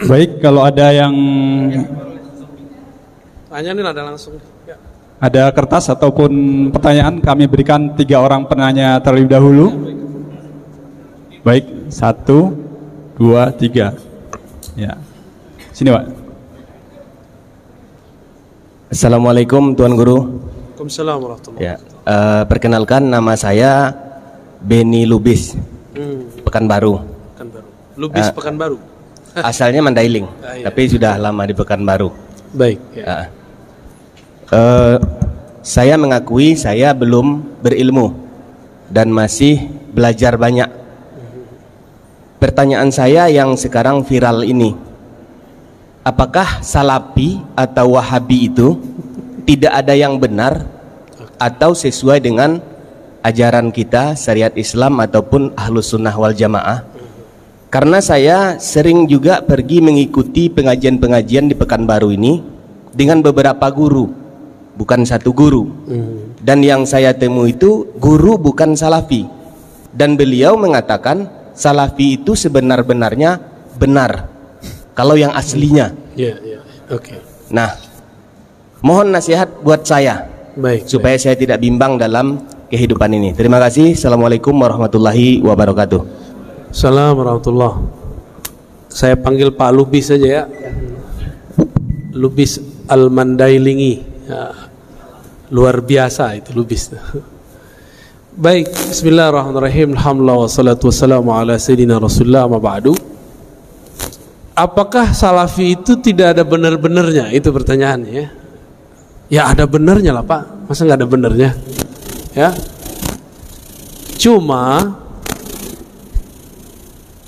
Baik, kalau ada yang tanya nih ada langsung. Ya. ada kertas ataupun pertanyaan, kami berikan 3 orang penanya terlebih dahulu. Baik, 1, 2, 3. Ya, sini Pak. Assalamualaikum Tuan Guru. Waalaikumsalam warahmatullahi Ya, perkenalkan nama saya Beni Lubis, Pekanbaru. Pekanbaru. Lubis Pekanbaru. Asalnya Mandailing, Iya. tapi sudah lama di Pekanbaru. Baik. Ya. Saya mengakui saya belum berilmu dan masih belajar banyak. Pertanyaan saya yang sekarang viral ini, apakah Salafi atau Wahabi itu tidak ada yang benar atau sesuai dengan ajaran kita syariat Islam ataupun Ahlus Sunnah wal Jamaah? Karena saya sering juga pergi mengikuti pengajian-pengajian di Pekanbaru ini dengan beberapa guru, bukan satu guru. Dan yang saya temui itu guru bukan Salafi, dan beliau mengatakan Salafi itu sebenar-benarnya benar kalau yang aslinya. Ya, ya. Oke. Nah, mohon nasihat buat saya, Baik. supaya saya tidak bimbang dalam kehidupan ini. Terima kasih. Assalamualaikum warahmatullahi wabarakatuh. Assalamualaikum warahmatullahi. Saya panggil Pak Lubis saja ya. Lubis Al-Mandailingi. Ya. Luar biasa itu Lubis. Baik, bismillahirrahmanirrahim. Alhamdulillah wassalatu wassalamu ala sayyidina Rasulullah ma ba'du. Apakah Salafi itu tidak ada benar-benarnya? Itu pertanyaannya ya. Ya ada benarnya lah Pak. Masa nggak ada benarnya? Ya. Cuma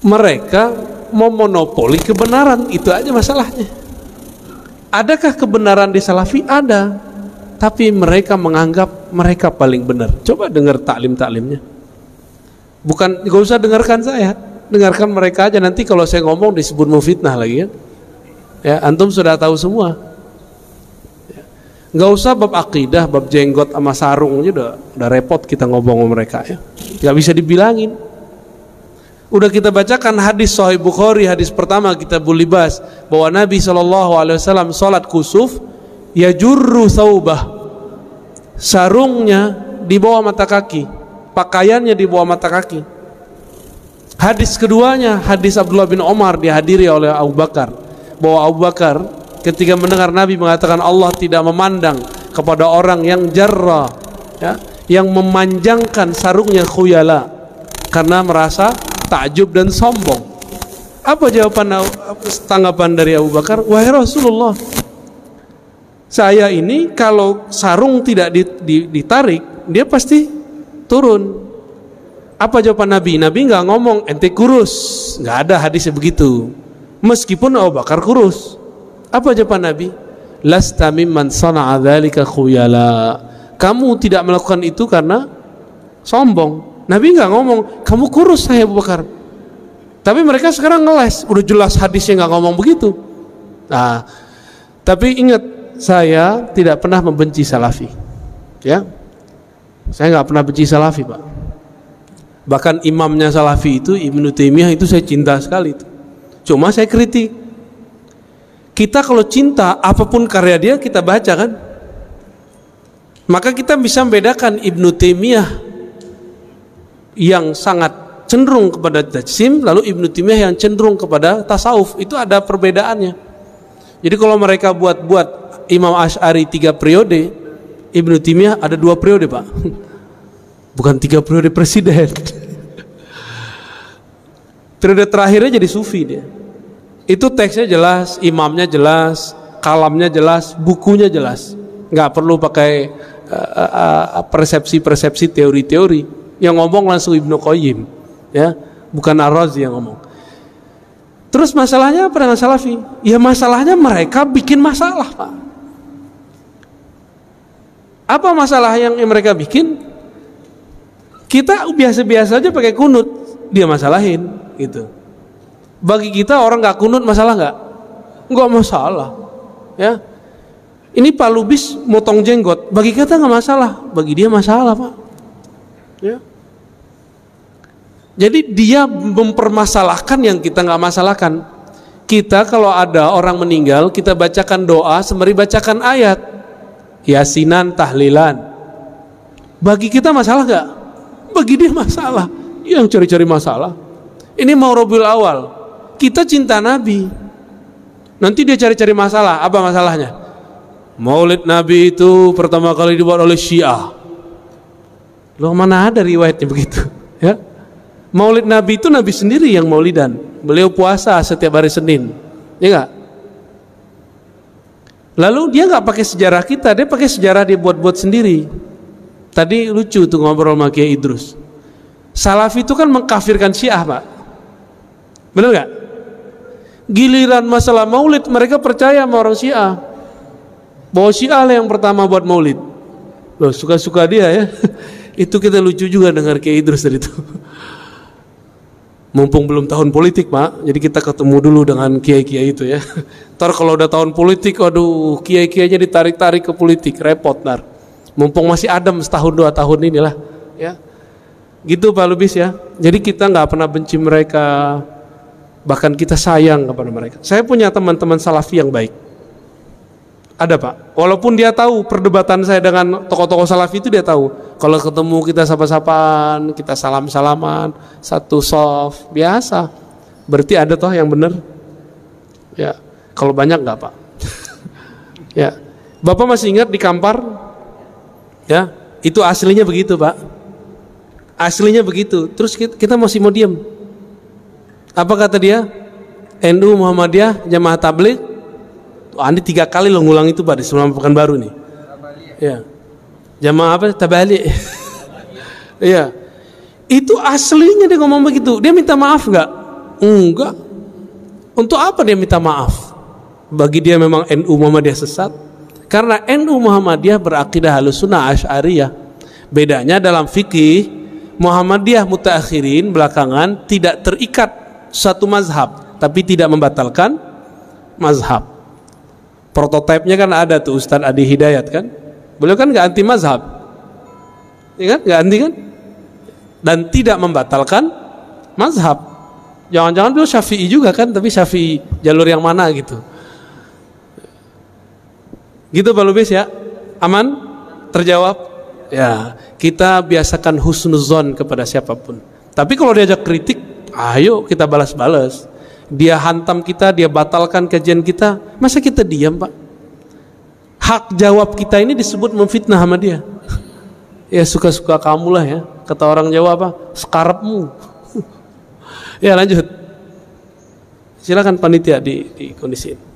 mereka memonopoli kebenaran, itu aja masalahnya. Adakah kebenaran di Salafi? Ada, tapi mereka menganggap mereka paling benar. Coba dengar taklim-taklimnya. Bukan, gak usah dengarkan saya, dengarkan mereka aja. Nanti kalau saya ngomong disebut memfitnah lagi ya. Ya, antum sudah tahu semua. Ya. Gak usah bab akidah, bab jenggot sama sarung aja udah repot kita ngomong sama mereka ya. Gak bisa dibilangin. Udah kita bacakan hadis Sahih Bukhari, hadis pertama Kitabul Libas, bahwa Nabi SAW sholat kusuf, yajurru thawbah, sarungnya di bawah mata kaki, pakaiannya di bawah mata kaki. Hadis keduanya, hadis Abdullah bin Umar, dihadiri oleh Abu Bakar, bahwa Abu Bakar ketika mendengar Nabi mengatakan Allah tidak memandang kepada orang yang jarra, ya, yang memanjangkan sarungnya khuyala, karena merasa takjub dan sombong. Apa jawaban tanggapan dari Abu Bakar? Wahai Rasulullah, saya ini kalau sarung tidak ditarik, dia pasti turun. Apa jawaban Nabi? Nabi nggak ngomong ente kurus, nggak ada hadisnya begitu. Meskipun Abu Bakar kurus, apa jawaban Nabi? Lasta mimman sana'a dzalika khuyala. Kamu tidak melakukan itu karena sombong. Nabi nggak ngomong kamu kurus saya Abu Bakar. Tapi mereka sekarang ngeles, udah jelas hadisnya nggak ngomong begitu. Nah, tapi ingat, saya tidak pernah membenci Salafi. Ya, saya nggak pernah benci Salafi Pak. Bahkan imamnya Salafi itu Ibnu Taimiyah itu saya cinta sekali itu. Cuma saya kritik. Kita kalau cinta apapun karya dia kita baca kan, maka kita bisa membedakan Ibnu Taimiyah yang sangat cenderung kepada tajsim, lalu Ibnu Taimiyah yang cenderung kepada tasawuf. Itu ada perbedaannya. Jadi kalau mereka buat Imam Asy'ari 3 periode, Ibnu Taimiyah ada 2 periode Pak. Bukan 3 periode presiden. Periode terakhirnya jadi sufi dia. Itu teksnya jelas, imamnya jelas, kalamnya jelas, bukunya jelas. Nggak perlu pakai persepsi-persepsi, teori-teori. Yang ngomong langsung Ibnu Qayyim, ya, bukan Ar-Razi yang ngomong. Terus masalahnya apa dengan Salafi? Ya masalahnya mereka bikin masalah Pak. Apa masalah yang mereka bikin? Kita biasa-biasa aja pakai kunut, dia masalahin, gitu. Bagi kita orang nggak kunut masalah nggak? Nggak masalah, ya. Ini Pak Lubis motong jenggot, bagi kita nggak masalah, bagi dia masalah Pak. Ya. Jadi dia mempermasalahkan yang kita nggak masalahkan. Kita kalau ada orang meninggal, kita bacakan doa sembari bacakan ayat, yasinan, tahlilan. Bagi kita masalah gak? Bagi dia masalah. Yang cari-cari masalah. Ini mau Rabiul Awal, kita cinta Nabi, nanti dia cari-cari masalah. Apa masalahnya? Maulid Nabi itu pertama kali dibuat oleh Syiah. Loh, mana ada riwayatnya begitu? Ya, Maulid Nabi itu Nabi sendiri yang maulidan. Beliau puasa setiap hari Senin, ya enggak? Lalu dia nggak pakai sejarah kita, dia pakai sejarah dia buat-buat sendiri. Tadi lucu tuh ngobrol sama Kiai Idrus. Salafi itu kan mengkafirkan Syiah, Pak. Benar nggak? Giliran masalah maulid, mereka percaya sama orang Syiah bahwa Syiah lah yang pertama buat maulid. Loh, suka-suka dia ya. Itu kita lucu juga dengar Kiai Idrus dari itu. Mumpung belum tahun politik, Pak, jadi kita ketemu dulu dengan kiai-kiai itu ya. Ntar kalau udah tahun politik, aduh, kiai-kiainya ditarik-tarik ke politik, repot ntar. Mumpung masih adem setahun 2 tahun inilah, ya. Gitu Pak Lubis ya. Jadi kita nggak pernah benci mereka, bahkan kita sayang kepada mereka. Saya punya teman-teman salafi yang baik. Ada Pak, walaupun dia tahu perdebatan saya dengan tokoh-tokoh salafi itu, dia tahu kalau ketemu kita sapa-sapaan, kita salam-salaman, satu soft, biasa. Berarti ada toh yang benar. Ya, kalau banyak nggak Pak? Ya, Bapak masih ingat di Kampar? Ya, itu aslinya begitu Pak. Aslinya begitu. Terus kita masih mau diam. Apa kata dia? NU Muhammadiyah Jamaah Tabligh. Andi 3 kali lo ngulang itu Pak di selama Pekanbaru nih. Ya. Jamaah apa? Tabalik. Iya. Itu aslinya dia ngomong begitu. Dia minta maaf nggak? Enggak. Untuk apa dia minta maaf? Bagi dia memang NU Muhammadiyah sesat. Karena NU Muhammadiyah berakidah Ahlussunnah Asy'ariyah. Bedanya dalam fikih, Muhammadiyah mutaakhirin belakangan tidak terikat satu mazhab, tapi tidak membatalkan mazhab. Prototipenya kan ada tuh Ustadz Adi Hidayat kan, beliau kan nggak anti mazhab, ya kan, nggak anti kan, dan tidak membatalkan mazhab. Jangan-jangan beliau Syafi'i juga kan, tapi Syafi'i jalur yang mana gitu. Gitu Pak Lubis ya, aman, terjawab. Ya, kita biasakan husnuzon kepada siapapun. Tapi kalau diajak kritik, ayo kita balas-balas. Dia hantam kita, dia batalkan kajian kita, masa kita diam Pak? Hak jawab kita ini disebut memfitnah sama dia. Ya suka-suka kamu lah ya, kata orang Jawa apa? Sekarepmu. Ya lanjut. Silakan panitia di kondisiin.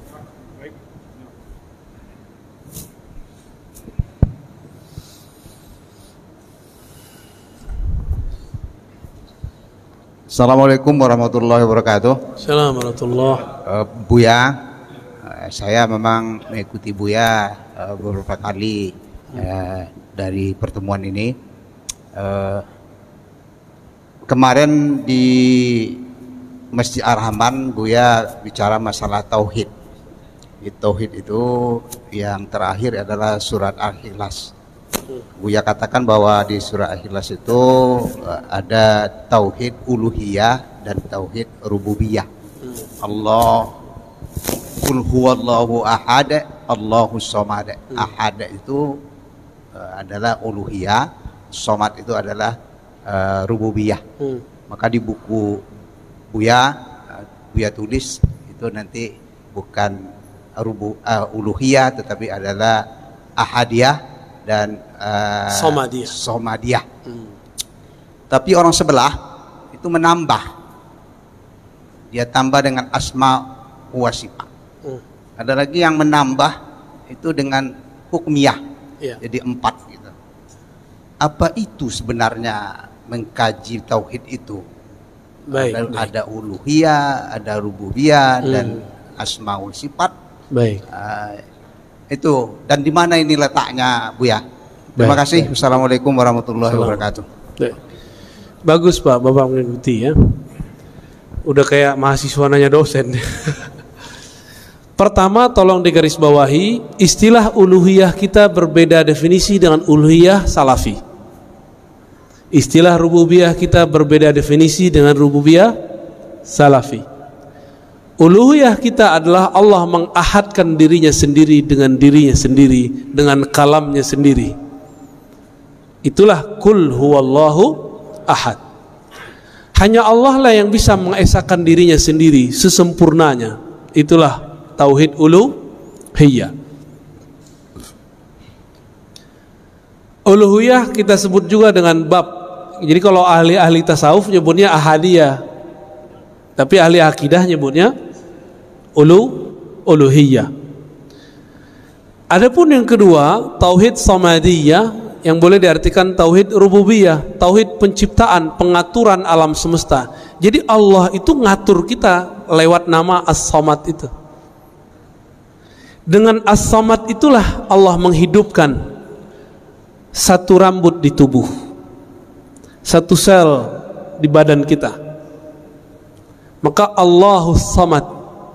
Assalamualaikum warahmatullahi wabarakatuh. Assalamualaikum warahmatullahi wabarakatuh. Buya, saya memang mengikuti Buya beberapa kali dari pertemuan ini. Kemarin di Masjid Ar-Rahman Buya bicara masalah tauhid. Tauhid itu yang terakhir adalah surat Al-Ikhlas. Buya katakan bahwa di surah Al-Ikhlas itu ada tauhid uluhiyah dan tauhid rububiyah. Allah qul huwallahu ahad Allahus samad. Ahad itu adalah uluhiyah, samad itu adalah rububiyah. Maka di buku Buya tulis itu nanti bukan uluhiyah tetapi adalah ahadiyah dan somadiyah. Tapi orang sebelah itu menambah, dia tambah dengan asma wa sifat. Ada lagi yang menambah itu dengan hukmiyah, jadi 4 gitu. Apa itu sebenarnya mengkaji tauhid itu? Ada uluhiyah, ada rububiyah dan asmaul sifat. Baik. Itu, dan di mana ini letaknya Buya? Terima kasih. Assalamualaikum warahmatullahi wabarakatuh. Bagus Pak, Bapak mengikuti ya. Udah kayak mahasiswa nanya dosen. Pertama, tolong digarisbawahi, istilah uluhiyah kita berbeda definisi dengan uluhiyah salafi. Istilah rububiyah kita berbeda definisi dengan rububiyah salafi. Uluhiyah kita adalah Allah mengahadkan dirinya sendiri dengan kalamnya sendiri. Itulah kul huwallahu ahad. Hanya Allah lah yang bisa mengesahkan dirinya sendiri sesempurnanya. Itulah tauhid uluhiyah. Uluhiyah kita sebut juga dengan bab. Jadi kalau ahli-ahli tasawuf nyebutnya ahadiyah, tapi ahli akidah nyebutnya uluhiyah. Adapun yang kedua, tauhid samadiyah, yang boleh diartikan tauhid rububiyah, tauhid penciptaan, pengaturan alam semesta. Jadi Allah itu ngatur kita lewat nama As-Samad itu. Dengan As-Samad itulah Allah menghidupkan satu rambut di tubuh, satu sel di badan kita. Maka Allahus Samad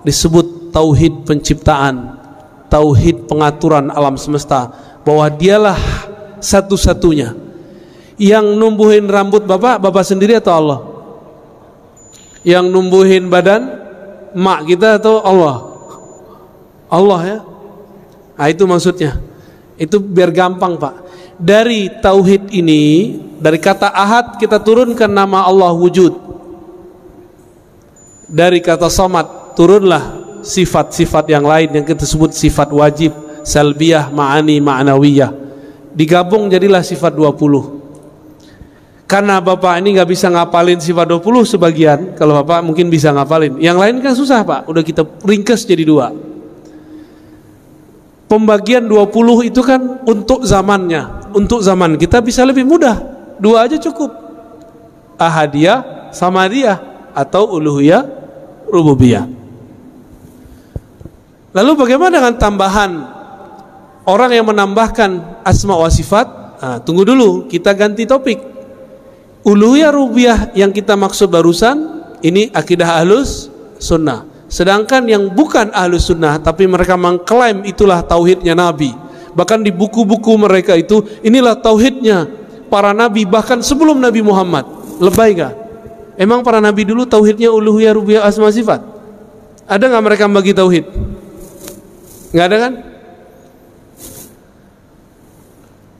disebut tauhid penciptaan, tauhid pengaturan alam semesta, bahwa dialah satu-satunya yang numbuhin rambut bapak sendiri atau Allah? Yang numbuhin badan mak kita atau Allah? Allah ya. Nah itu maksudnya. Itu biar gampang Pak. Dari tauhid ini, dari kata ahad kita turunkan nama Allah wujud. Dari kata samad turunlah sifat-sifat yang lain yang kita sebut sifat wajib, salbiyah, ma'ani, ma'nawiyah. Digabung jadilah sifat 20. Karena Bapak ini nggak bisa ngapalin sifat 20 sebagian, kalau Bapak mungkin bisa ngapalin. Yang lain kan susah Pak, udah kita ringkas jadi 2. Pembagian 20 itu kan untuk zamannya. Untuk zaman kita bisa lebih mudah, 2 aja cukup. Ahadiyah, samadiyah, atau uluhiyah, rububiyah. Lalu bagaimana dengan tambahan orang yang menambahkan asma wa sifat? Nah, tunggu dulu, kita ganti topik. Uluhiyah rububiyah yang kita maksud barusan ini akidah ahlus sunnah. Sedangkan yang bukan ahlus sunnah tapi mereka mengklaim itulah tauhidnya Nabi. Bahkan di buku-buku mereka itu inilah tauhidnya para nabi bahkan sebelum Nabi Muhammad. Lebay gak? Emang para nabi dulu tauhidnya uluhiyah rububiyah asma sifat? Ada nggak mereka bagi tauhid? Nggak ada kan?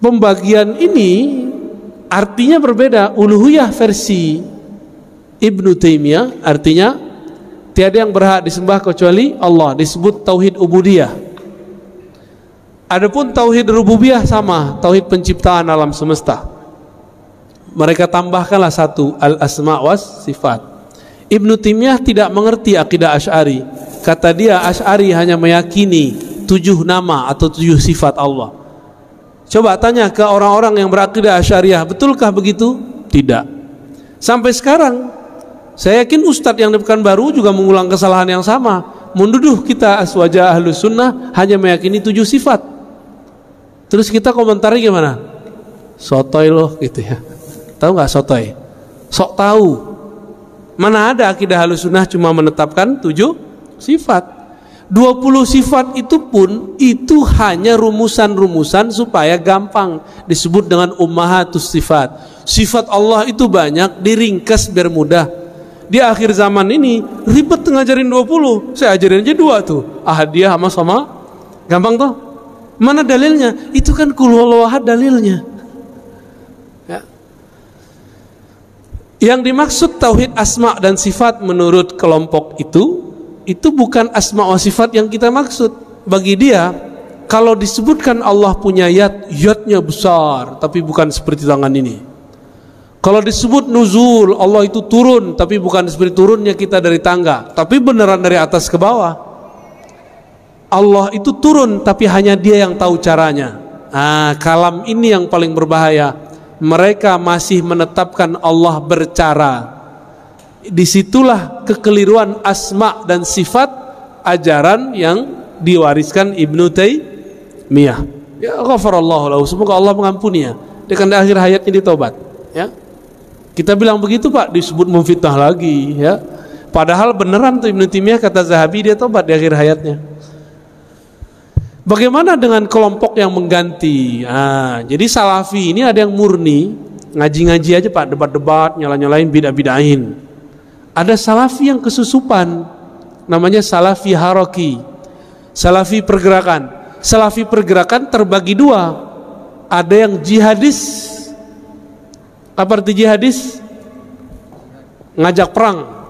Pembagian ini artinya berbeda. Uluhiyah versi Ibnu Taimiyah artinya tiada yang berhak disembah kecuali Allah, disebut tauhid ubudiyah. Adapun tauhid rububiyah sama, tauhid penciptaan alam semesta. Mereka tambahkanlah satu, al-asma was sifat. Ibnu Taimiyah tidak mengerti akidah Asy'ari. Kata dia Asy'ari hanya meyakini 7 nama atau 7 sifat Allah. Coba tanya ke orang-orang yang berakidah Asy'ariyah, betulkah begitu? Tidak. Sampai sekarang saya yakin ustadz yang di Pekanbaru juga mengulang kesalahan yang sama, menduduh kita aswaja ahlus sunnah hanya meyakini 7 sifat. Terus kita komentari gimana? Sotoy loh gitu ya. Tahu nggak sotoy? Sok tahu. Mana ada akidah ahlus sunnah cuma menetapkan 7 sifat. 20 sifat itu pun itu hanya rumusan-rumusan supaya gampang, disebut dengan ummahatus sifat. Sifat Allah itu banyak, diringkas biar mudah. Di akhir zaman ini ribet ngajarin 20, saya ajarin aja 2 tuh, ahadiyah sama gampang toh. Mana dalilnya? Itu kan qul huwallahu ahad dalilnya ya. Yang dimaksud tauhid asma dan sifat menurut kelompok itu bukan asma wa sifat yang kita maksud. Bagi dia, kalau disebutkan Allah punya yadnya besar tapi bukan seperti tangan ini. Kalau disebut nuzul, Allah itu turun tapi bukan seperti turunnya kita dari tangga, tapi beneran dari atas ke bawah. Allah itu turun tapi hanya dia yang tahu caranya. Kalam ini yang paling berbahaya. Mereka masih menetapkan Allah bercara. Disitulah kekeliruan asma dan sifat ajaran yang diwariskan Ibnu Taimiyah. Ya ghafarallahu lahu, semoga Allah mengampuninya. Dengan di akhir hayatnya ditaubat. Ya, kita bilang begitu Pak, disebut memfitnah lagi. Ya, padahal beneran tuh Ibnu Taimiyah kata Zahabi dia taubat di akhir hayatnya. Bagaimana dengan kelompok yang mengganti? Jadi Salafi ini ada yang murni ngaji-ngaji aja Pak, debat-debat, nyala-nyalain, bidah-bidahin. Ada Salafi yang kesusupan, namanya Salafi Haroki, Salafi pergerakan. Salafi pergerakan terbagi dua, ada yang jihadis. Apa arti jihadis? Ngajak perang.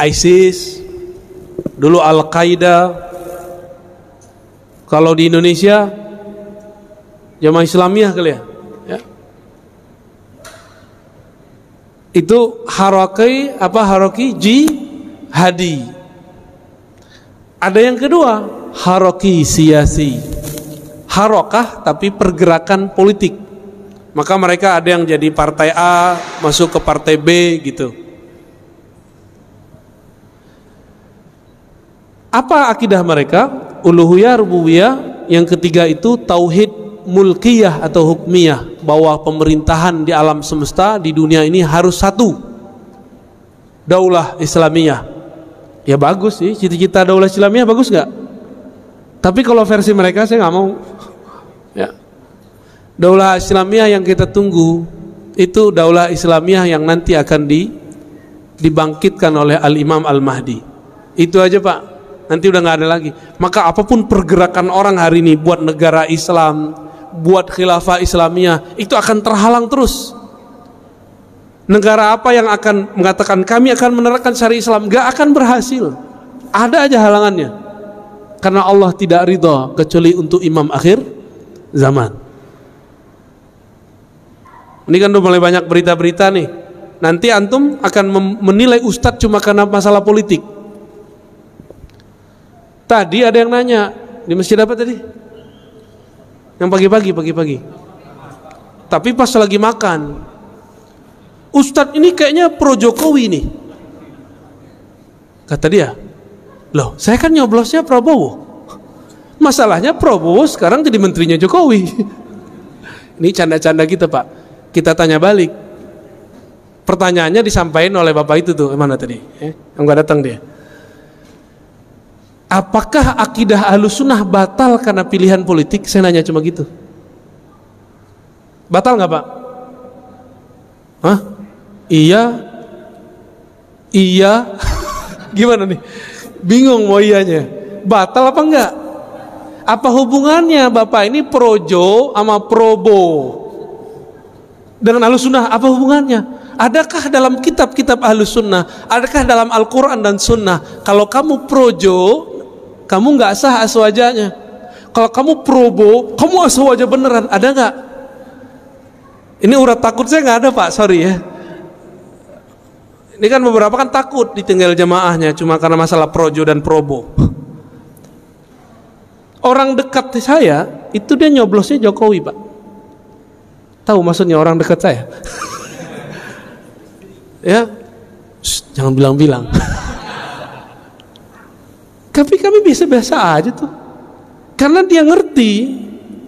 ISIS, dulu Al-Qaeda. Kalau di Indonesia Jamaah Islamiyah kali ya, ya. Itu haroki jihadi. Ada yang kedua, haroki siyasi, harokah tapi pergerakan politik. Maka mereka ada yang jadi partai A masuk ke partai B gitu. Apa akidah mereka? Uluhiyah, rububiyah. Yang ketiga itu tauhid mulkiyah atau hukmiyah, bahwa pemerintahan di alam semesta di dunia ini harus satu, daulah Islamiyah. Ya bagus sih, cita-cita daulah Islamiyah bagus nggak? Tapi kalau versi mereka saya nggak mau. Ya, daulah Islamiyah yang kita tunggu itu daulah Islamiyah yang nanti akan dibangkitkan oleh Al-Imam Al-Mahdi. Itu aja Pak, nanti udah nggak ada lagi. Maka apapun pergerakan orang hari ini buat negara Islam, buat khilafah Islamiyah, itu akan terhalang terus. Negara apa yang akan mengatakan kami akan menerapkan syariat Islam, gak akan berhasil. Ada aja halangannya. Karena Allah tidak ridha kecuali untuk imam akhir zaman. Ini kan udah mulai banyak berita-berita nih. Nanti antum akan menilai ustadz cuma karena masalah politik. Tadi ada yang nanya di masjid apa tadi? Yang pagi-pagi. Tapi pas lagi makan, ustadz ini kayaknya pro Jokowi nih. Kata dia, loh saya kan nyoblosnya Prabowo. Masalahnya Prabowo sekarang jadi menterinya Jokowi. Ini canda-canda kita Pak. Kita tanya balik. Pertanyaannya disampaikan oleh bapak itu tuh, mana tadi? Yang gak datang dia. Apakah akidah Ahlussunnah batal karena pilihan politik? Saya nanya cuma gitu. Batal nggak Pak? Hah? Iya. Gimana nih? Bingung mau iyanya. Batal apa enggak? Apa hubungannya Bapak ini projo sama probo dengan Ahlussunnah? Apa hubungannya? Adakah dalam kitab-kitab Ahlussunnah, adakah dalam Al-Quran dan Sunnah, kalau kamu projo kamu nggak sah aswajanya, kalau kamu probo kamu aswaja beneran, ada nggak? Ini urat takut saya nggak ada Pak, sorry ya. Ini kan beberapa kan takut ditinggal jamaahnya cuma karena masalah projo dan probo. Orang dekat saya itu dia nyoblosnya Jokowi Pak. Tahu maksudnya orang dekat saya? Ya, jangan bilang-bilang. Tapi kami biasa-biasa aja tuh. Karena dia ngerti,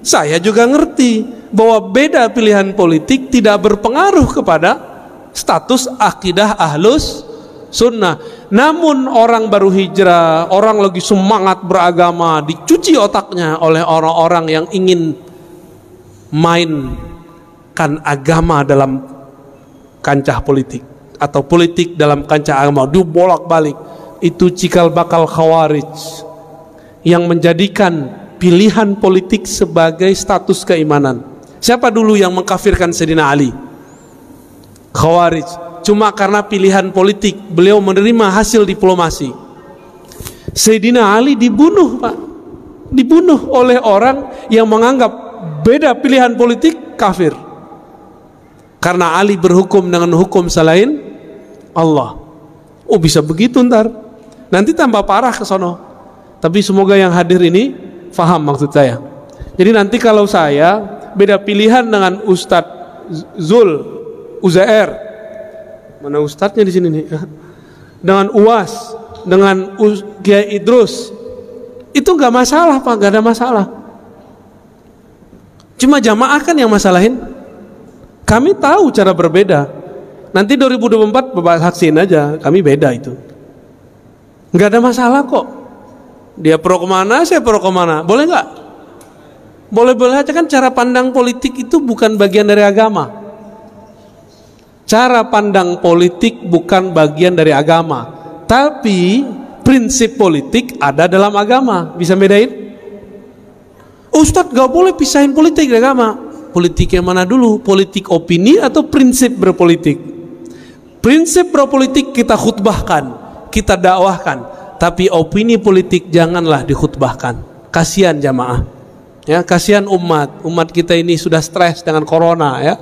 saya juga ngerti bahwa beda pilihan politik tidak berpengaruh kepada status akidah Ahlus Sunnah. Namun orang baru hijrah, orang lagi semangat beragama, dicuci otaknya oleh orang-orang yang ingin mainkan agama dalam kancah politik atau politik dalam kancah agama, dibolak-balik. Itu cikal bakal khawarij yang menjadikan pilihan politik sebagai status keimanan. Siapa dulu yang mengkafirkan Sayyidina Ali? Khawarij. Cuma karena pilihan politik, beliau menerima hasil diplomasi. Sayyidina Ali dibunuh Pak, dibunuh oleh orang yang menganggap beda pilihan politik kafir, karena Ali berhukum dengan hukum selain Allah. Oh bisa begitu ntar, nanti tambah parah ke sono. Tapi semoga yang hadir ini faham maksud saya. Jadi nanti kalau saya beda pilihan dengan Ustadz Uzair, mana ustadznya di sini nih, dengan UAS, dengan Kiai Idrus, itu nggak masalah Pak, nggak ada masalah. Cuma jamaah kan yang masalahin. Kami tahu cara berbeda. Nanti 2024 Bapak saksiin aja, kami beda itu. Nggak ada masalah kok. Dia pro kemana, saya pro kemana, boleh nggak? Boleh-boleh aja kan. Cara pandang politik itu bukan bagian dari agama. Cara pandang politik bukan bagian dari agama. Tapi prinsip politik ada dalam agama. Bisa bedain? Ustadz gak boleh pisahin politik dan agama. Politik yang mana dulu? Politik opini atau prinsip berpolitik? Prinsip berpolitik kita khutbahkan, kita dakwahkan. Tapi opini politik janganlah dikhutbahkan. Kasihan jamaah, ya, kasihan umat kita ini sudah stres dengan corona, ya.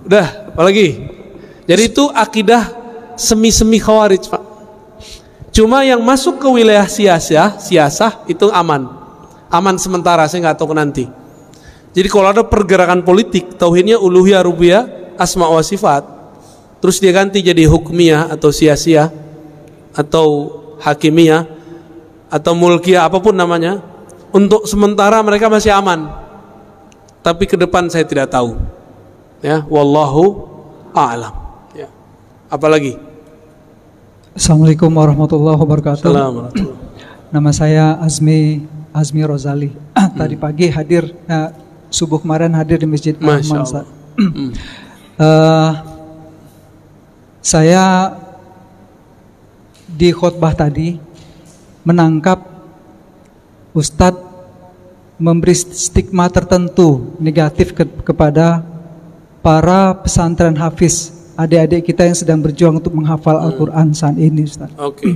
Udah, apalagi? Jadi itu akidah semi-semi khawarij, Pak. Cuma yang masuk ke wilayah siasah itu aman sementara, saya nggak tahu nanti. Jadi kalau ada pergerakan politik, tauhidnya uluhiyah, rububiyah, asma wa sifat, terus dia ganti jadi hukmiyah atau siasiyah atau hakimiyah atau mulkiyah, apapun namanya, untuk sementara mereka masih aman. Tapi ke depan saya tidak tahu. Ya, wallahu a'lam. Ya. Apalagi? Assalamualaikum warahmatullahi wabarakatuh. Assalamualaikum. Nama saya Azmi Rozali. Tadi pagi hadir, subuh kemarin hadir di Masjid Al-Rahman. Saya di khutbah tadi menangkap Ustadz memberi stigma tertentu negatif kepada para pesantren hafiz, adik-adik kita yang sedang berjuang untuk menghafal Al-Quran saat ini, Ustaz. Oke.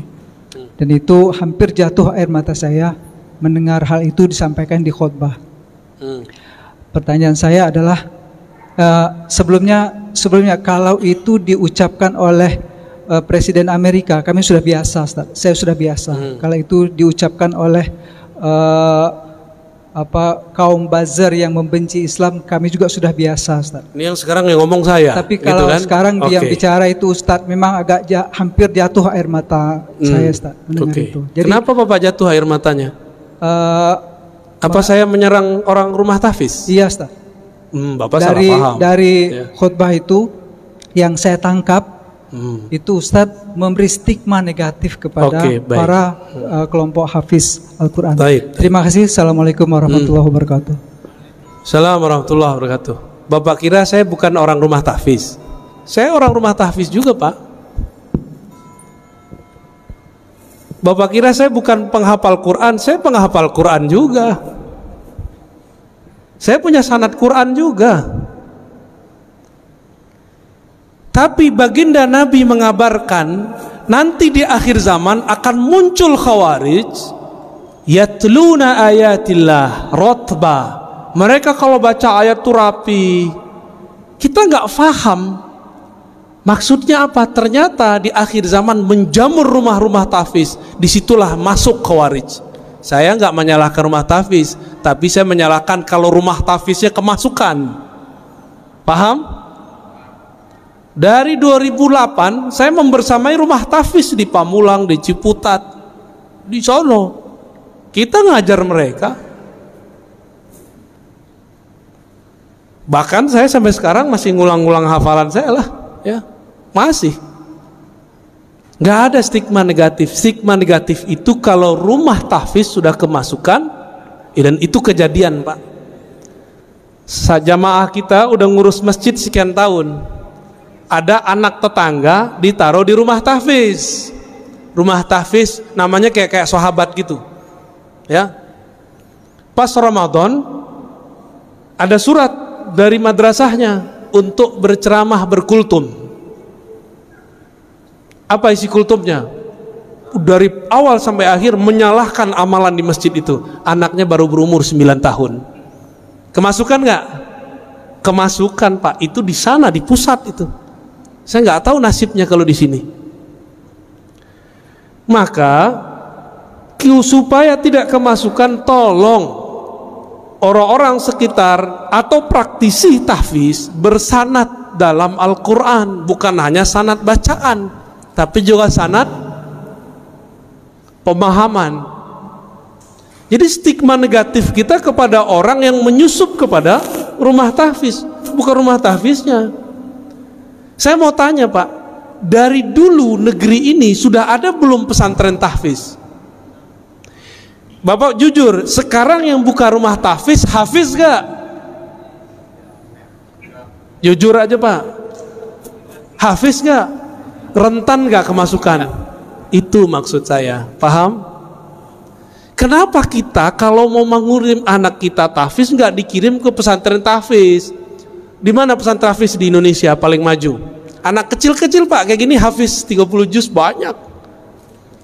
Dan itu hampir jatuh air mata saya mendengar hal itu disampaikan di khutbah. Pertanyaan saya adalah, sebelumnya kalau itu diucapkan oleh Presiden Amerika, kami sudah biasa, Ustaz. Saya sudah biasa. Kalau itu diucapkan oleh kaum buzzer yang membenci Islam, kami juga sudah biasa, Ustaz. Ini yang sekarang yang ngomong saya. Tapi kalau gitu kan? sekarang yang bicara itu Ustaz, memang agak hampir jatuh air mata saya, Ustaz, mendengar itu. Jadi, kenapa Bapak jatuh air matanya? Apa saya menyerang orang rumah tahfiz? Iya, Ustaz. Bapak salah paham. Dari khutbah itu yang saya tangkap, itu Ustadz memberi stigma negatif kepada para kelompok hafiz Al-Quran. Terima kasih. Assalamualaikum warahmatullahi wabarakatuh. Assalamualaikum warahmatullahi wabarakatuh. Bapak kira saya bukan orang rumah tahfiz? Saya orang rumah tahfiz juga, Pak. Bapak kira saya bukan penghafal Quran? Saya penghafal Quran juga. Saya punya sanad Quran juga. Tapi baginda Nabi mengabarkan nanti di akhir zaman akan muncul khawarij yatluna ayatillah rotba. Mereka kalau baca ayat itu rapi. Kita nggak paham maksudnya apa. Ternyata di akhir zaman menjamur rumah-rumah tahfiz. Disitulah masuk khawarij. Saya nggak menyalahkan rumah tahfiz, tapi saya menyalahkan kalau rumah tahfiznya kemasukan. Paham? Dari 2008 saya membersamai rumah tahfiz di Pamulang, di Ciputat, di sono. Kita ngajar mereka. Bahkan saya sampai sekarang masih ngulang-ngulang hafalan saya lah, ya. Masih. Nggak ada stigma negatif. Stigma negatif itu kalau rumah tahfiz sudah kemasukan, dan itu kejadian, Pak. Jamaah kita udah ngurus masjid sekian tahun. Ada anak tetangga ditaruh di rumah tahfiz. Rumah tahfiz namanya kayak sahabat gitu, ya. Pas Ramadan ada surat dari madrasahnya untuk berceramah berkultum. Apa isi kultumnya? Dari awal sampai akhir menyalahkan amalan di masjid itu. Anaknya baru berumur 9 tahun. Kemasukan nggak? Kemasukan, Pak. Itu di sana, di pusat itu. Saya nggak tahu nasibnya kalau di sini. Maka supaya tidak kemasukan, tolong orang-orang sekitar atau praktisi tahfiz bersanad dalam Al-Quran, bukan hanya sanad bacaan, tapi juga sanad pemahaman. Jadi stigma negatif kita kepada orang yang menyusup kepada rumah tahfiz, bukan rumah tahfiznya. Saya mau tanya, Pak, dari dulu negeri ini sudah ada belum pesantren tahfiz? Bapak jujur, sekarang yang buka rumah tahfiz, hafiz gak? Jujur aja, Pak. Hafiz gak? Rentan nggak kemasukan? Itu maksud saya. Paham? Kenapa kita kalau mau mengirim anak kita tahfiz nggak dikirim ke pesantren tahfiz? Di mana pesantren tahfiz di Indonesia paling maju? Anak kecil-kecil Pak, kayak gini hafiz 30 juz banyak.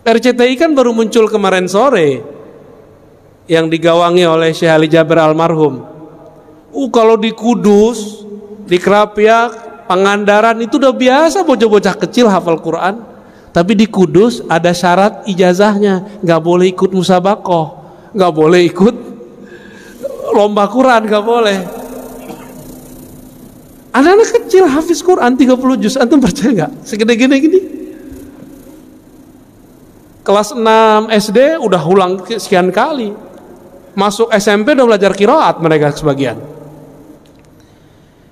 RCTI kan baru muncul kemarin sore yang digawangi oleh Syekh Ali Jaber almarhum. Kalau di Kudus, di Kerapiak, Pangandaran itu udah biasa bocah-bocah kecil hafal Quran. Tapi di Kudus ada syarat ijazahnya, nggak boleh ikut musabaqah, nggak boleh ikut lomba Quran, nggak boleh. Anak-anak kecil hafiz Quran 30 juz, antum percaya nggak? Segede-gede gini. Kelas 6 SD udah ulang sekian kali. Masuk SMP udah belajar qiraat mereka sebagian.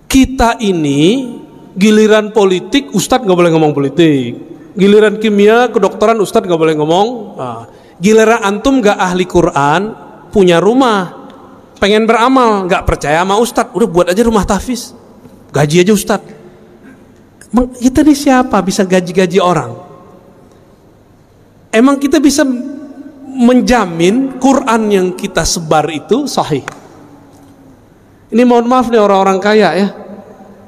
Kita ini giliran politik ustadz nggak boleh ngomong politik. Giliran kimia kedokteran ustadz nggak boleh ngomong. Giliran antum nggak ahli Quran, punya rumah, pengen beramal, nggak percaya sama ustadz, udah buat aja rumah tahfiz. Gaji aja ustadz. Kita ini siapa bisa gaji-gaji orang? Emang kita bisa menjamin Quran yang kita sebar itu sahih? Ini mohon maaf nih orang-orang kaya ya.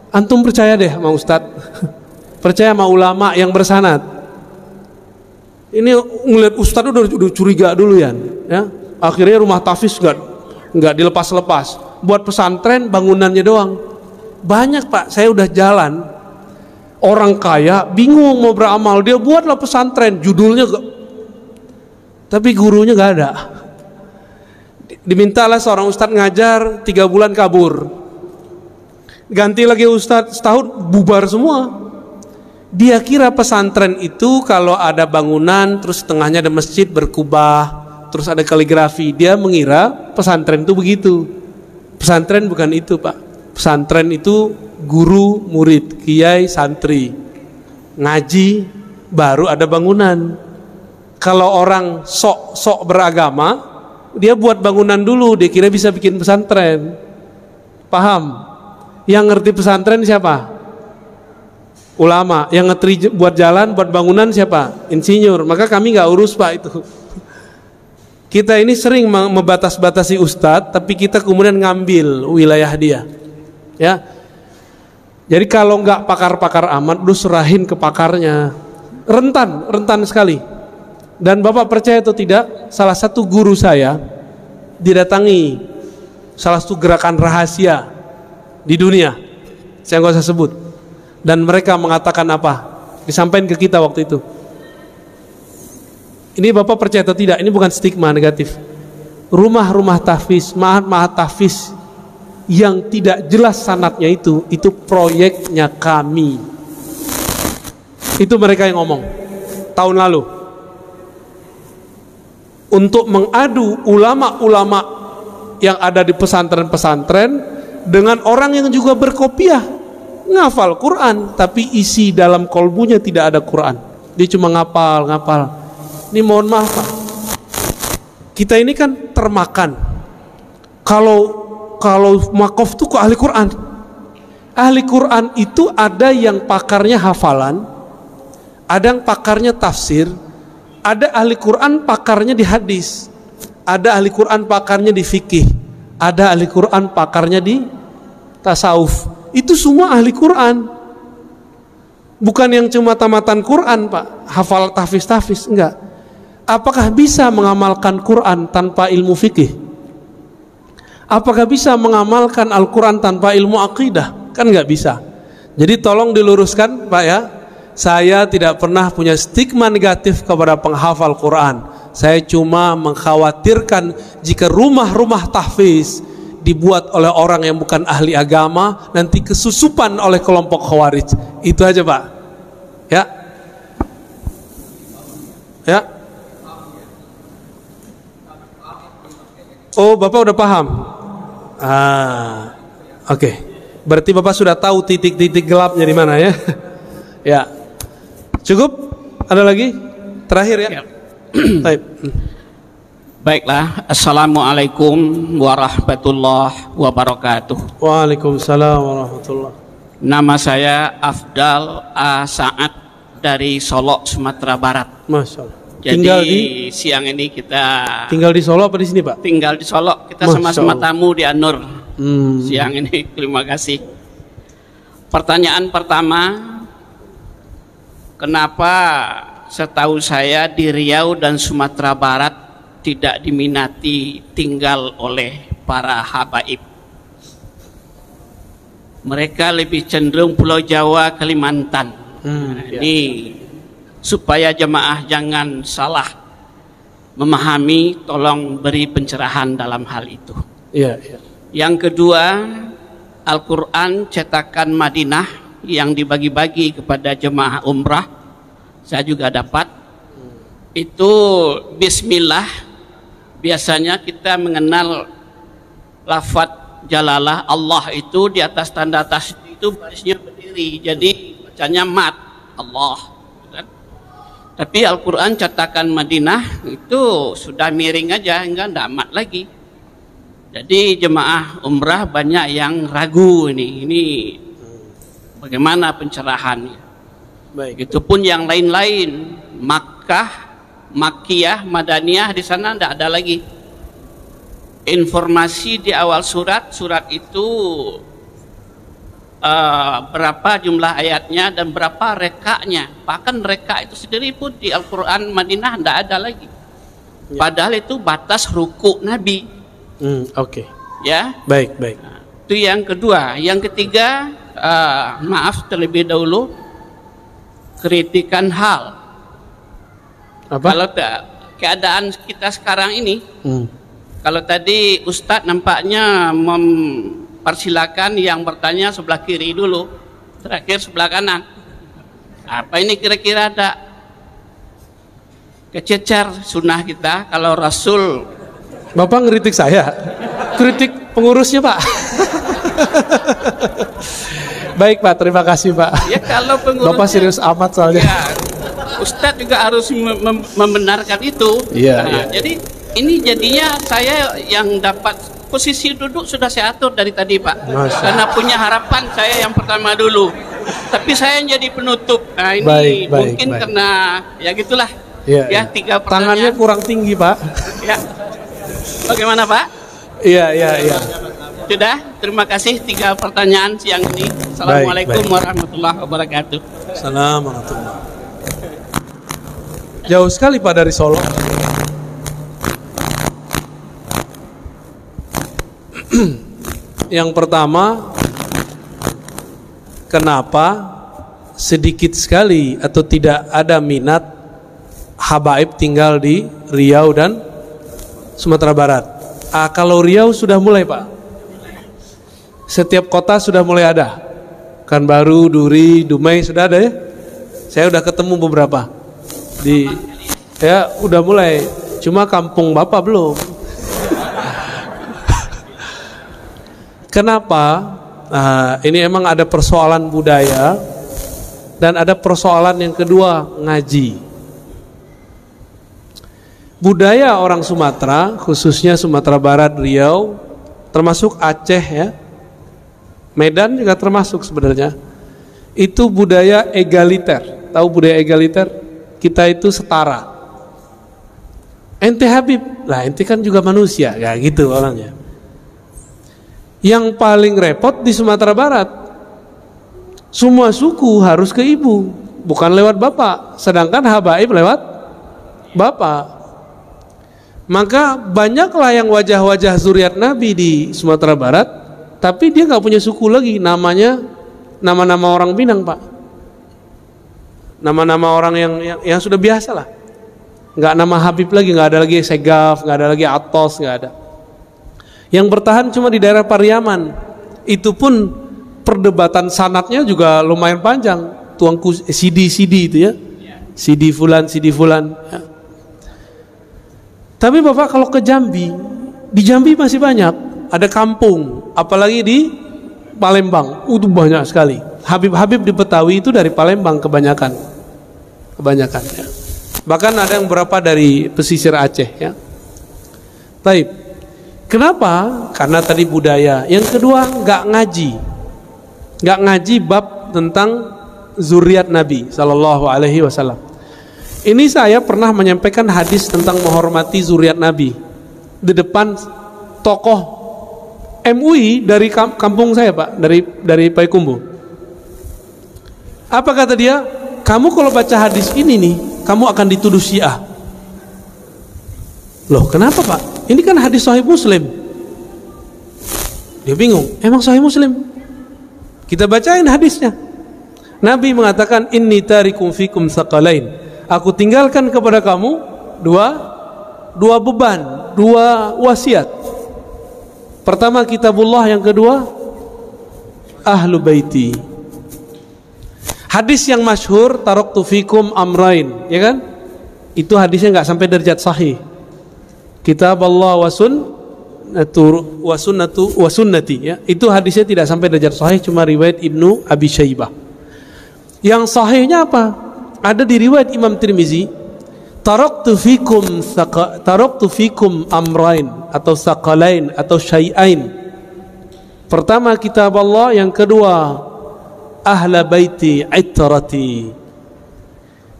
Antum percaya deh sama ustadz, percaya sama ulama yang bersanad. Ini ngeliat ustadz udah curiga dulu ya. Akhirnya rumah tahfiz nggak dilepas-lepas. Buat pesantren bangunannya doang. Banyak Pak, saya udah jalan, orang kaya bingung mau beramal, dia buatlah pesantren, judulnya tapi gurunya gak ada. Dimintalah seorang ustadz ngajar 3 bulan kabur, ganti lagi ustadz setahun bubar semua. Dia kira pesantren itu kalau ada bangunan terus tengahnya ada masjid berkubah, terus ada kaligrafi, dia mengira pesantren itu begitu. Pesantren bukan itu Pak. Pesantren itu guru, murid, kiai, santri, ngaji, baru ada bangunan. Kalau orang sok beragama, dia buat bangunan dulu, dia kira bisa bikin pesantren. Paham? Yang ngerti pesantren siapa? Ulama. Yang ngerti buat jalan, buat bangunan siapa? Insinyur. Maka kami nggak urus Pak itu. Kita ini sering membatas-batasi ustadz, tapi kita kemudian ngambil wilayah dia. Ya, jadi kalau nggak pakar-pakar amat, lu serahin ke pakarnya. Rentan sekali. Dan Bapak percaya atau tidak, salah satu guru saya didatangi salah satu gerakan rahasia di dunia, saya nggak usah sebut. Dan mereka mengatakan apa? Disampaikan ke kita waktu itu. Ini Bapak percaya atau tidak? Ini bukan stigma negatif. Rumah-rumah tahfiz, ma'had tahfiz yang tidak jelas sanadnya itu proyeknya kami. Itu mereka yang ngomong tahun lalu, untuk mengadu ulama-ulama yang ada di pesantren-pesantren dengan orang yang juga berkopiah ngafal Quran tapi isi dalam kolbunya tidak ada Quran, dia cuma ngapal. Ini mohon maaf Pak, kita ini kan termakan. Kalau makof itu kok ahli Quran. Ahli Quran itu ada yang pakarnya hafalan, ada yang pakarnya tafsir, ada ahli Quran pakarnya di hadis, ada ahli Quran pakarnya di fikih, ada ahli Quran pakarnya di tasawuf. Itu semua ahli Quran. Bukan yang cuma tamatan Quran Pak, hafal tahfiz, enggak. Apakah bisa mengamalkan Quran tanpa ilmu fikih? Apakah bisa mengamalkan Al-Quran tanpa ilmu akidah? Kan nggak bisa. Jadi tolong diluruskan Pak ya. Saya tidak pernah punya stigma negatif kepada penghafal Quran. Saya cuma mengkhawatirkan jika rumah-rumah tahfiz dibuat oleh orang yang bukan ahli agama, nanti kesusupan oleh kelompok khawarij. Itu aja Pak. Ya. Oh, Bapak udah paham? Oke. Berarti Bapak sudah tahu titik-titik gelapnya di mana ya? Ya. Cukup? Ada lagi? Terakhir ya? Baik. Baiklah. Assalamualaikum warahmatullahi wabarakatuh. Waalaikumsalam warahmatullahi. Nama saya Afdal A. Sa'ad dari Solo, Sumatera Barat. Masya Allah. Jadi tinggal siang ini kita tinggal di Solo apa di sini, Pak? Tinggal di Solo. Kita sama-sama tamu di An-Nur siang ini. Terima kasih. Pertanyaan pertama, kenapa setahu saya di Riau dan Sumatera Barat tidak diminati tinggal oleh para habaib? Mereka lebih cenderung Pulau Jawa, Kalimantan. Ini supaya jemaah jangan salah memahami, tolong beri pencerahan dalam hal itu. Yang kedua, Al-Quran cetakan Madinah yang dibagi-bagi kepada jemaah umrah, saya juga dapat. Itu Bismillah, biasanya kita mengenal lafaz Jalalah Allah itu di atas tanda tasydid itu barisnya berdiri, jadi bacanya mat Allah. Tapi Al-Quran cetakan Madinah itu sudah miring aja, enggak mat lagi. Jadi jemaah umrah banyak yang ragu ini bagaimana pencerahannya. Begitupun yang lain-lain, Makkah, Makkiyah, Madaniyah, di sana tidak ada lagi. Informasi di awal surat itu berapa jumlah ayatnya dan berapa rekanya. Bahkan reka itu sendiri pun di Al-Quran Madinah tidak ada lagi. Padahal itu batas ruku Nabi. Ya. Baik. Nah, itu yang kedua. Yang ketiga, maaf terlebih dahulu, kritikan hal. Kalau keadaan kita sekarang ini, kalau tadi Ustadz nampaknya mempersilakan yang bertanya sebelah kiri dulu, terakhir sebelah kanan. Apa ini kira-kira ada kececer sunnah kita kalau Rasul? Bapak ngeritik saya, kritik pengurusnya, Pak. Baik, Pak, terima kasih, Pak. Ya, kalau pengurusnya, Bapak serius amat soalnya. Ya, Ustadz juga harus membenarkan itu. Jadi ini jadinya saya yang dapat posisi duduk sudah saya atur dari tadi, Pak. Karena punya harapan saya yang pertama dulu. Tapi saya yang jadi penutup. Nah, ini mungkin karena ya gitulah. Ya, 3 pertanyaan. Tangannya kurang tinggi, Pak. Ya. Bagaimana, Pak? Iya. Sudah, terima kasih 3 pertanyaan siang ini. Assalamualaikum warahmatullahi wabarakatuh. Assalamualaikum warahmatullahi. Jauh sekali, Pak, dari Solo. Yang pertama, kenapa sedikit sekali atau tidak ada minat habaib tinggal di Riau dan Sumatera Barat? Kalau Riau sudah mulai, Pak. Setiap kota sudah mulai ada. Kanbaru, Duri, Dumai sudah ada ya. Saya udah ketemu beberapa udah mulai. Cuma kampung Bapak belum. Kenapa? Ini emang ada persoalan budaya dan ada persoalan yang kedua, ngaji. Budaya orang Sumatera, khususnya Sumatera Barat, Riau, termasuk Aceh ya, Medan juga termasuk sebenarnya. Itu budaya egaliter. Tahu budaya egaliter? Kita itu setara. Ente Habib, lah ente kan juga manusia, ya gitu orangnya. Yang paling repot di Sumatera Barat, semua suku harus ke ibu, bukan lewat bapak. Sedangkan habaib lewat bapak. Maka banyaklah yang wajah-wajah zuriat Nabi di Sumatera Barat, tapi dia nggak punya suku lagi, namanya nama-nama orang Minang, Pak. Nama-nama orang yang sudah biasa lah. Nggak nama Habib lagi, nggak ada lagi Segaf, nggak ada lagi Atos, nggak ada. Yang bertahan cuma di daerah Pariaman. Itu pun perdebatan sanatnya juga lumayan panjang. Tuangku CD itu ya, CD fulan ya. Tapi Bapak kalau ke Jambi, di Jambi masih banyak, ada kampung, apalagi di Palembang, itu banyak sekali. Habib-habib di Betawi itu dari Palembang kebanyakan ya. Bahkan ada yang berapa dari pesisir Aceh ya. Taib. Kenapa? Karena tadi budaya. Yang kedua, nggak ngaji bab tentang zuriat Nabi sallallahu alaihi wasallam. Ini saya pernah menyampaikan hadis tentang menghormati zuriat Nabi di depan tokoh MUI dari kampung saya, Pak, dari Payakumbuh. Apa kata dia? Kamu kalau baca hadis ini nih, kamu akan dituduh Syiah. Loh, kenapa, Pak? Ini kan hadis Sahih Muslim. Dia bingung, emang Sahih Muslim? Kita bacain hadisnya. Nabi mengatakan, inni tarikum fikum tsaqalain. Aku tinggalkan kepada kamu dua beban, dua wasiat. Pertama kitabullah, yang kedua ahlu baiti. Hadis yang masyhur, taraktu fikum amrain, ya kan? Itu hadisnya nggak sampai derajat sahih. Kitab Allah wa sunnati, ya. Itu hadisnya tidak sampai derajat sahih, cuma riwayat Ibnu Abi Syaibah. Yang sahihnya apa? Ada di riwayat Imam Tirmizi, taraktu fikum amrain atau saqalain atau syai'ain. Pertama kitab Allah, yang kedua ahla baiti itrati.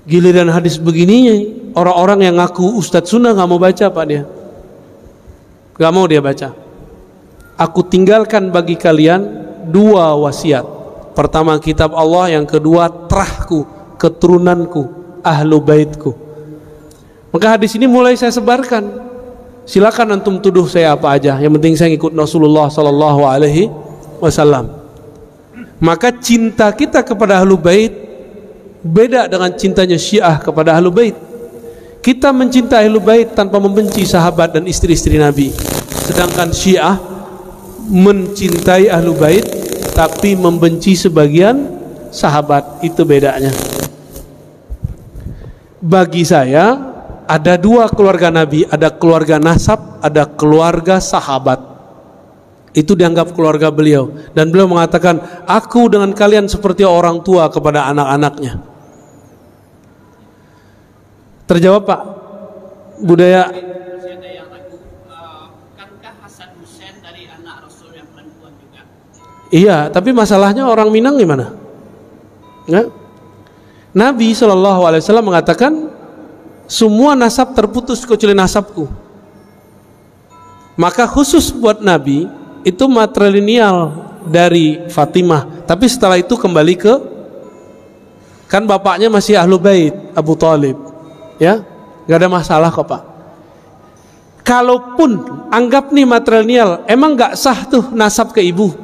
Giliran hadis begini, orang-orang yang ngaku Ustadz Sunnah nggak mau baca, Pak, dia nggak mau dia baca. Aku tinggalkan bagi kalian dua wasiat. Pertama kitab Allah, yang kedua terahku, keturunanku, ahlu baitku. Maka hadis ini mulai saya sebarkan. Silakan antum tuduh saya apa aja, yang penting saya ngikut Rasulullah sallallahu alaihi wasallam. Maka cinta kita kepada ahlu bait beda dengan cintanya Syiah kepada ahlu bait. Kita mencintai ahlu bait tanpa membenci sahabat dan istri-istri Nabi. Sedangkan Syiah mencintai ahlu bait tapi membenci sebagian sahabat. Itu bedanya. Bagi saya ada dua keluarga Nabi, ada keluarga nasab, ada keluarga sahabat. Itu dianggap keluarga beliau, dan beliau mengatakan, aku dengan kalian seperti orang tua kepada anak-anaknya. Terjawab, Pak? Budaya bukankah Hasan Husain dari anak Rasul yang perempuan juga? Iya, tapi masalahnya orang Minang gimana? Nggak? Nabi SAW mengatakan semua nasab terputus kecuali nasabku. Maka khusus buat Nabi itu matrilineal dari Fatimah, tapi setelah itu kembali ke, kan bapaknya masih ahlu bait, Abu Thalib, ya, nggak ada masalah kok, Pak. Kalaupun anggap nih matrilineal, emang nggak sah tuh nasab ke ibu,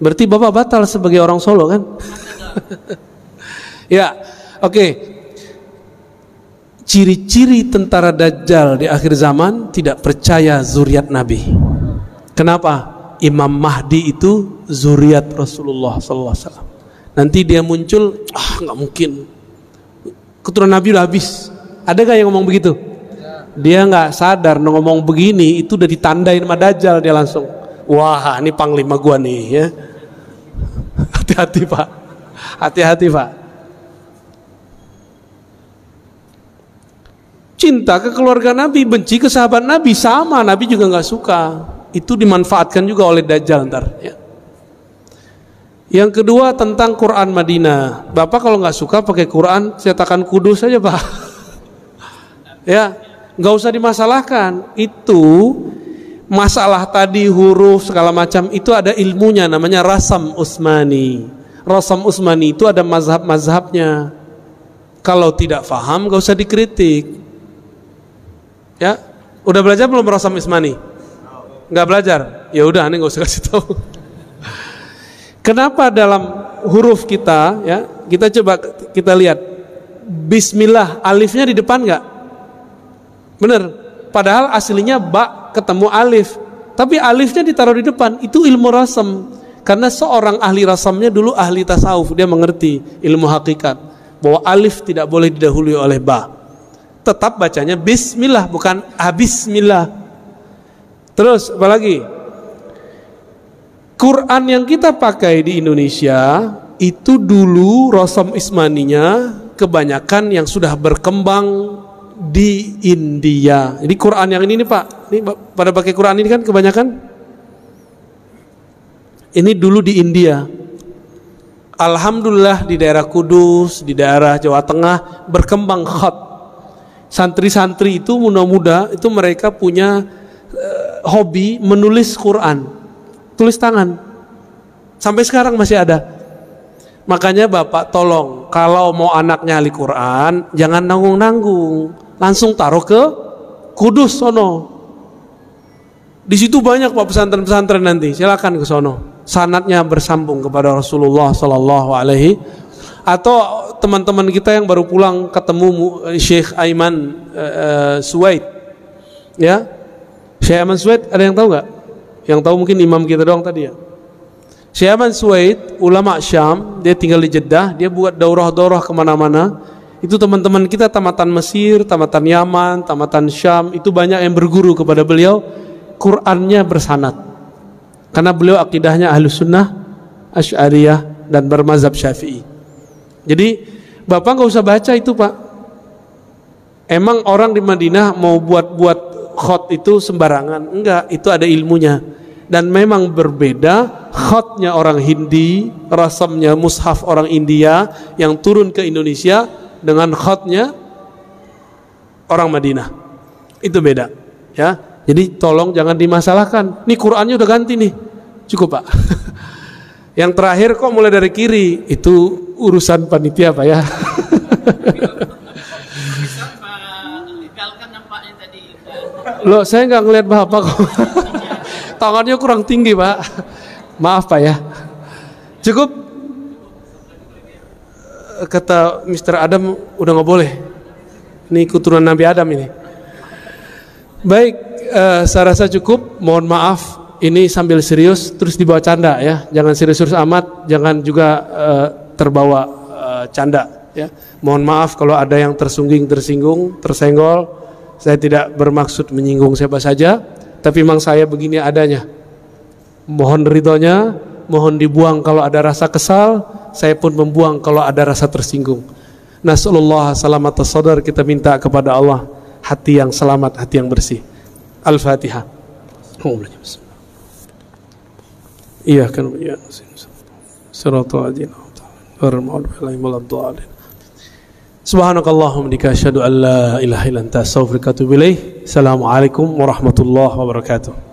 berarti bapak batal sebagai orang Solo, kan? Ya, oke. Ciri-ciri tentara Dajjal di akhir zaman tidak percaya zuriat Nabi. Kenapa? Imam Mahdi itu zuriat Rasulullah SAW. Nanti dia muncul, nggak mungkin. Keturunan Nabi udah habis. Ada gak yang ngomong begitu? Dia nggak sadar ngomong begini itu udah ditandain sama Dajjal, dia langsung, wah ini panglima gua nih, ya. Hati-hati, Pak. Hati-hati, Pak. Cinta ke keluarga Nabi, benci ke sahabat Nabi, sama. Nabi juga nggak suka. Itu dimanfaatkan juga oleh Dajjal ntar, ya. Yang kedua tentang Quran Madinah. Bapak kalau nggak suka pakai Quran cetakan Kudus saja, Pak. Ya, nggak usah dimasalahkan. Itu masalah tadi huruf segala macam itu ada ilmunya, namanya Rasam Utsmani. Rasam Utsmani itu ada mazhab-mazhabnya. Kalau tidak paham nggak usah dikritik. Ya, udah belajar belum Rasam Utsmani? Nggak belajar? Ya udah, ini nggak usah kasih tahu. Kenapa dalam huruf kita, ya, kita coba kita lihat Bismillah, alifnya di depan nggak? Bener. Padahal aslinya ba ketemu alif, tapi alifnya ditaruh di depan. Itu ilmu rasam. Karena seorang ahli rasamnya dulu ahli tasawuf, dia mengerti ilmu hakikat bahwa alif tidak boleh didahului oleh ba. Tetap bacanya Bismillah, bukan Bismillah. Terus apalagi? Quran yang kita pakai di Indonesia itu dulu Rasam Utsmaninya kebanyakan yang sudah berkembang di India. Jadi Quran yang ini nih, Pak, ini pada pakai Quran ini kan kebanyakan ini dulu di India. Alhamdulillah di daerah Kudus, di daerah Jawa Tengah berkembang khat. Santri-santri itu muda-muda itu mereka punya hobi menulis Quran, tulis tangan. Sampai sekarang masih ada. Makanya Bapak tolong kalau mau anaknya ahli Quran jangan nanggung-nanggung, langsung taruh ke Kudus sono. Di situ banyak Pak pesantren-pesantren nanti, silakan ke sono. Sanadnya bersambung kepada Rasulullah Sallallahu Alaihi. Atau teman-teman kita yang baru pulang ketemu Syekh Aiman Suwaid, ya, Syekh Aiman Suwaid ada yang tahu nggak? Yang tahu mungkin imam kita doang tadi ya. Syekh Aiman Suwaid ulama Syam, dia tinggal di Jeddah, dia buat daurah-daurah kemana-mana. Itu teman-teman kita tamatan Mesir, tamatan Yaman, tamatan Syam, itu banyak yang berguru kepada beliau. Qurannya bersanad, karena beliau akidahnya Ahlus Sunnah, Asy'ariyah dan bermazhab Syafi'i. Jadi Bapak nggak usah baca itu Pak. Emang orang di Madinah mau buat khat itu sembarangan? Enggak, itu ada ilmunya. Dan memang berbeda khatnya orang Hindi, rasamnya mushaf orang India yang turun ke Indonesia dengan khatnya orang Madinah. Itu beda, ya. Jadi tolong jangan dimasalahkan. Nih Qurannya udah ganti nih, cukup Pak. Yang terakhir kok mulai dari kiri, itu urusan panitia Pak ya. Loh, saya nggak ngeliat Bapak kok. Tangannya kurang tinggi Pak. Maaf Pak ya. Cukup. Kata Mr. Adam udah nggak boleh. Ini keturunan Nabi Adam ini. Baik, saya rasa cukup. Mohon maaf, ini sambil serius terus dibawa canda ya. Jangan serius-serius amat, jangan juga terbawa canda ya. Mohon maaf kalau ada yang tersinggung, tersenggol. Saya tidak bermaksud menyinggung siapa saja, tapi memang saya begini adanya. Mohon ridhonya, mohon dibuang kalau ada rasa kesal, saya pun membuang kalau ada rasa tersinggung. Nasallallahu salamata sadar, kita minta kepada Allah hati yang selamat, hati yang bersih. Al-Fatihah. Iya kan ya. Subhanakallahumma bika asyhadu an la ilaha illa anta astaghfiruka wa atubu ilaik. Assalamualaikum warahmatullahi wabarakatuh.